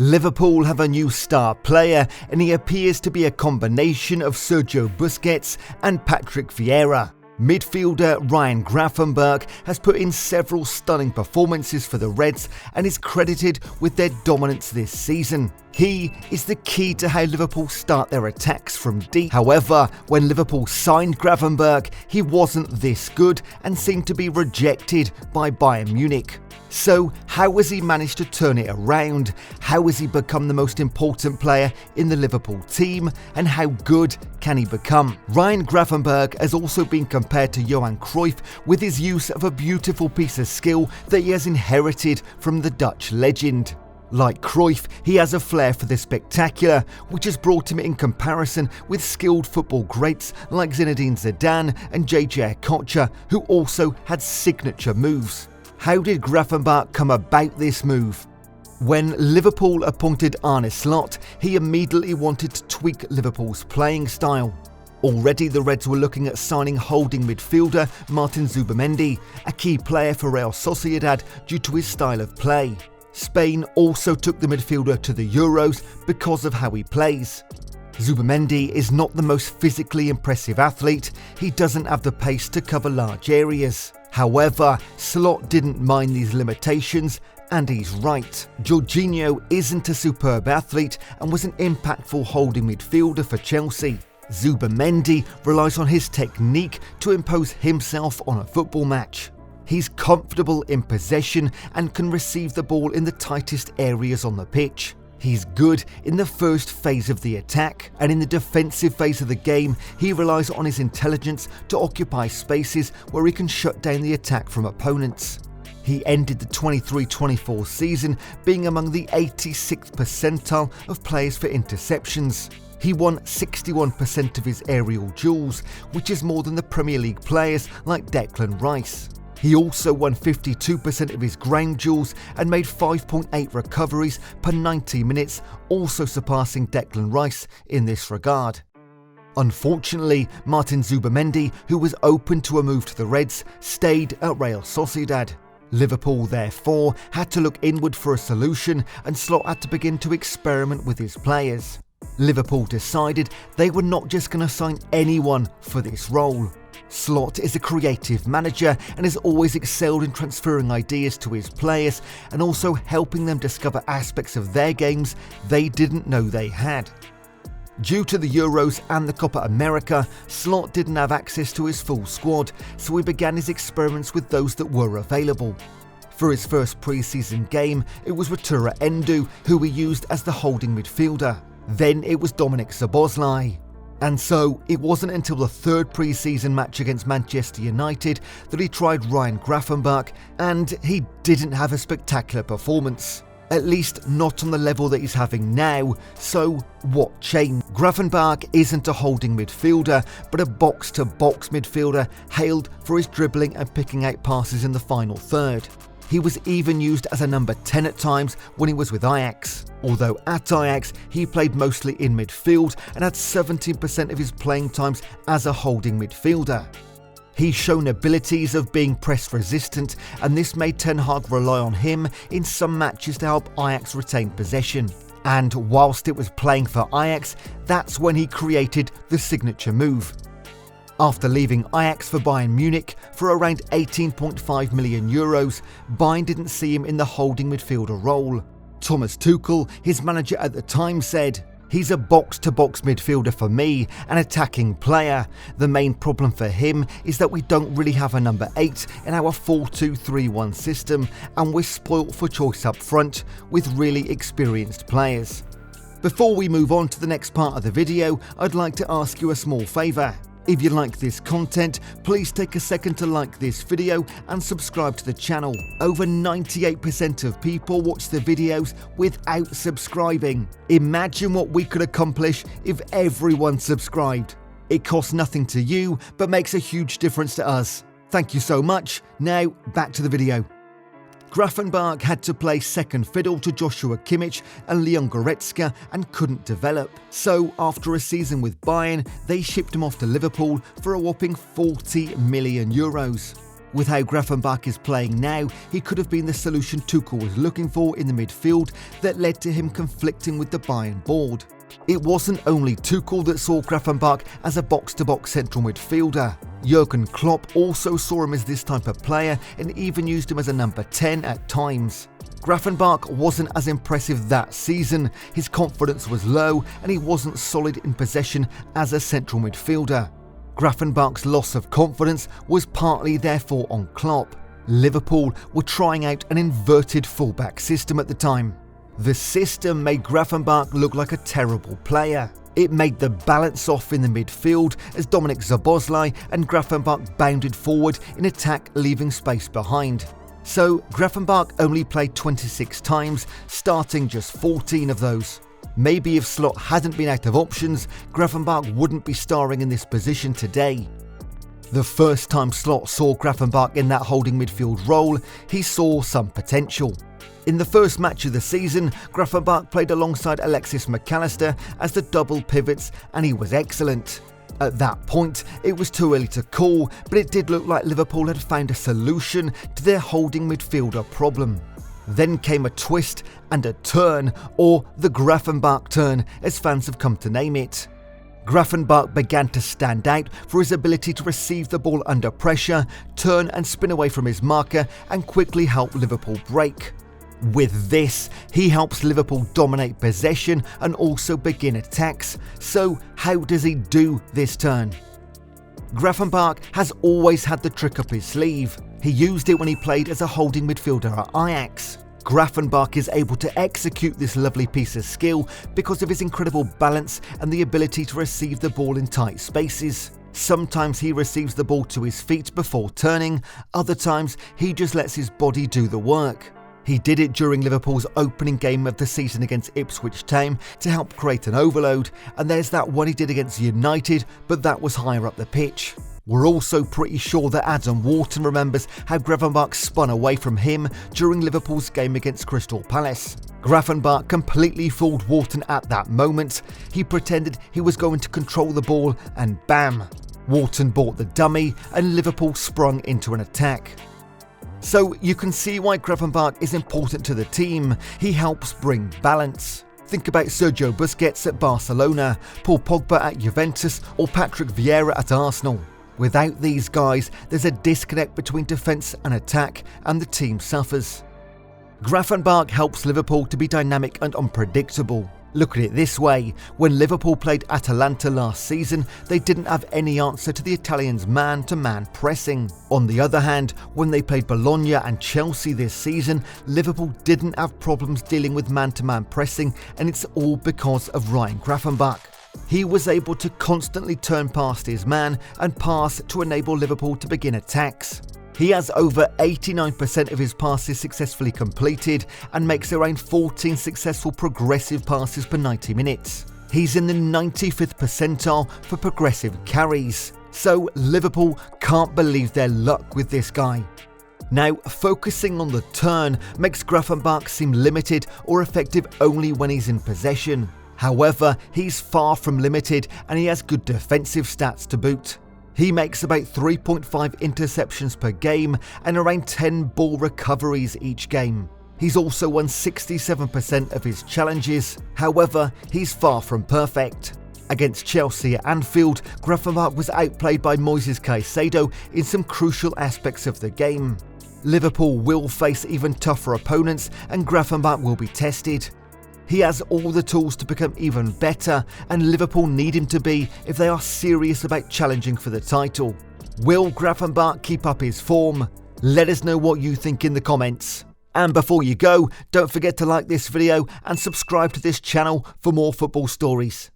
Liverpool have a new star player, and he appears to be a combination of Sergio Busquets and Patrick Vieira. Midfielder Ryan Gravenberch has put in several stunning performances for the Reds and is credited with their dominance this season. He is the key to how Liverpool start their attacks from deep. However, when Liverpool signed Gravenberch, he wasn't this good and seemed to be rejected by Bayern Munich. So, how has he managed to turn it around? How has he become the most important player in the Liverpool team? And how good can he become? Ryan Gravenberch has also been compared to Johan Cruyff with his use of a beautiful piece of skill that he has inherited from the Dutch legend. Like Cruyff, he has a flair for the spectacular, which has brought him in comparison with skilled football greats like Zinedine Zidane and JJ Okocha, who also had signature moves. How did Gravenberch come about this move? When Liverpool appointed Arne Slot, he immediately wanted to tweak Liverpool's playing style. Already the Reds were looking at signing holding midfielder Martin Zubimendi, a key player for Real Sociedad due to his style of play. Spain also took the midfielder to the Euros because of how he plays. Zubimendi is not the most physically impressive athlete, he doesn't have the pace to cover large areas. However, Slot didn't mind these limitations, and he's right. Jorginho isn't a superb athlete and was an impactful holding midfielder for Chelsea. Zubimendi relies on his technique to impose himself on a football match. He's comfortable in possession and can receive the ball in the tightest areas on the pitch. He's good in the first phase of the attack, and in the defensive phase of the game, he relies on his intelligence to occupy spaces where he can shut down the attack from opponents. He ended the 23-24 season being among the 86th percentile of players for interceptions. He won 61% of his aerial duels, which is more than the Premier League players like Declan Rice. He also won 52% of his ground duels and made 5.8 recoveries per 90 minutes, also surpassing Declan Rice in this regard. Unfortunately, Martin Zubimendi, who was open to a move to the Reds, stayed at Real Sociedad. Liverpool therefore had to look inward for a solution, and Slot had to begin to experiment with his players. Liverpool decided they were not just going to sign anyone for this role. Slot is a creative manager and has always excelled in transferring ideas to his players and also helping them discover aspects of their games they didn't know they had. Due to the Euros and the Copa America, Slot didn't have access to his full squad, so he began his experiments with those that were available. For his first pre-season game, it was Wataru Endo, who he used as the holding midfielder. Then it was Dominik Szoboszlai. And so, it wasn't until the third pre-season match against Manchester United that he tried Ryan Gravenberch, and he didn't have a spectacular performance. At least not on the level that he's having now, so what changed? Gravenberch isn't a holding midfielder, but a box-to-box midfielder hailed for his dribbling and picking out passes in the final third. He was even used as a number 10 at times when he was with Ajax. Although at Ajax, he played mostly in midfield and had 17% of his playing times as a holding midfielder. He's shown abilities of being press resistant, and this made Ten Hag rely on him in some matches to help Ajax retain possession. And whilst it was playing for Ajax, that's when he created the signature move. After leaving Ajax for Bayern Munich for around €18.5 million, Bayern didn't see him in the holding midfielder role. Thomas Tuchel, his manager at the time, said, "He's a box-to-box midfielder for me, an attacking player. The main problem for him is that we don't really have a number 8 in our 4-2-3-1 system, and we're spoilt for choice up front with really experienced players." Before we move on to the next part of the video, I'd like to ask you a small favour. If you like this content, please take a second to like this video and subscribe to the channel. Over 98% of people watch the videos without subscribing. Imagine what we could accomplish if everyone subscribed. It costs nothing to you, but makes a huge difference to us. Thank you so much. Now, back to the video. Gravenberch had to play second fiddle to Joshua Kimmich and Leon Goretzka and couldn't develop. So after a season with Bayern, they shipped him off to Liverpool for a whopping €40 million. With how Grafenbach is playing now, he could have been the solution Tuchel was looking for in the midfield that led to him conflicting with the Bayern board. It wasn't only Tuchel that saw Grafenbach as a box-to-box central midfielder. Jurgen Klopp also saw him as this type of player and even used him as a number 10 at times. Grafenbach wasn't as impressive that season, his confidence was low and he wasn't solid in possession as a central midfielder. Grafenbach's loss of confidence was partly therefore on Klopp. Liverpool were trying out an inverted fullback system at the time. The system made Grafenbach look like a terrible player. It made the balance off in the midfield as Dominik Szoboszlai and Grafenbach bounded forward in attack, leaving space behind. So Grafenbach only played 26 times, starting just 14 of those. Maybe if Slot hadn't been out of options, Grafenbach wouldn't be starring in this position today. The first time Slot saw Grafenbach in that holding midfield role, he saw some potential. In the first match of the season, Grafenbach played alongside Alexis McAllister as the double pivots and he was excellent. At that point, it was too early to call, but it did look like Liverpool had found a solution to their holding midfielder problem. Then came a twist and a turn, or the Grafenbach turn as fans have come to name it. Grafenbach began to stand out for his ability to receive the ball under pressure, turn and spin away from his marker and quickly help Liverpool break. With this, he helps Liverpool dominate possession and also begin attacks. So how does he do this turn? Grafenbach has always had the trick up his sleeve. He used it when he played as a holding midfielder at Ajax. Grafenbach is able to execute this lovely piece of skill because of his incredible balance and the ability to receive the ball in tight spaces. Sometimes he receives the ball to his feet before turning, other times he just lets his body do the work. He did it during Liverpool's opening game of the season against Ipswich Town to help create an overload, and there's that one he did against United, but that was higher up the pitch. We're also pretty sure that Adam Wharton remembers how Grafenbach spun away from him during Liverpool's game against Crystal Palace. Grafenbach completely fooled Wharton at that moment. He pretended he was going to control the ball and bam! Wharton bought the dummy and Liverpool sprung into an attack. So you can see why Grafenbach is important to the team. He helps bring balance. Think about Sergio Busquets at Barcelona, Paul Pogba at Juventus or Patrick Vieira at Arsenal. Without these guys, there's a disconnect between defence and attack and the team suffers. Grafenbach helps Liverpool to be dynamic and unpredictable. Look at it this way, when Liverpool played Atalanta last season, they didn't have any answer to the Italians' man-to-man pressing. On the other hand, when they played Bologna and Chelsea this season, Liverpool didn't have problems dealing with man-to-man pressing, and it's all because of Ryan Grafenbach. He was able to constantly turn past his man and pass to enable Liverpool to begin attacks. He has over 89% of his passes successfully completed and makes around 14 successful progressive passes per 90 minutes. He's in the 95th percentile for progressive carries. So Liverpool can't believe their luck with this guy. Now, focusing on the turn makes Grafenbach seem limited or effective only when he's in possession. However, he's far from limited and he has good defensive stats to boot. He makes about 3.5 interceptions per game and around 10 ball recoveries each game. He's also won 67% of his challenges, however, he's far from perfect. Against Chelsea at Anfield, Grafenbach was outplayed by Moises Caicedo in some crucial aspects of the game. Liverpool will face even tougher opponents and Grafenbach will be tested. He has all the tools to become even better, and Liverpool need him to be if they are serious about challenging for the title. Will Grafenbach keep up his form? Let us know what you think in the comments. And before you go, don't forget to like this video and subscribe to this channel for more football stories.